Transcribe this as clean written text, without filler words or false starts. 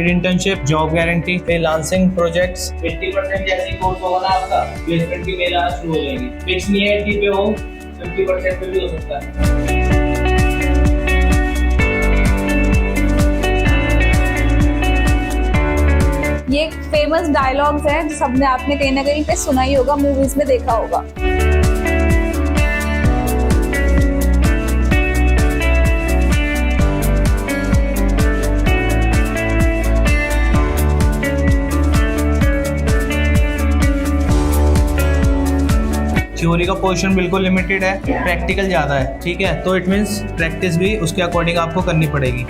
Paid internship, job guarantee, freelancing projects. 20% जैसे course होगा ना आपका, प्लेसमेंट की मेल आना शुरू हो जाएगी। फिक्स नहीं है 80 पे हो, 50% पे भी हो सकता है। ये एक फेमस डायलॉग्स है जो सबने आपने कहीं ना कहीं पे सुना ही होगा, मूवीज में देखा होगा। थ्योरी का पोर्शन बिल्कुल लिमिटेड है, प्रैक्टिकल ज़्यादा है, ठीक है। तो इट मीन्स प्रैक्टिस भी उसके अकॉर्डिंग आपको करनी पड़ेगी।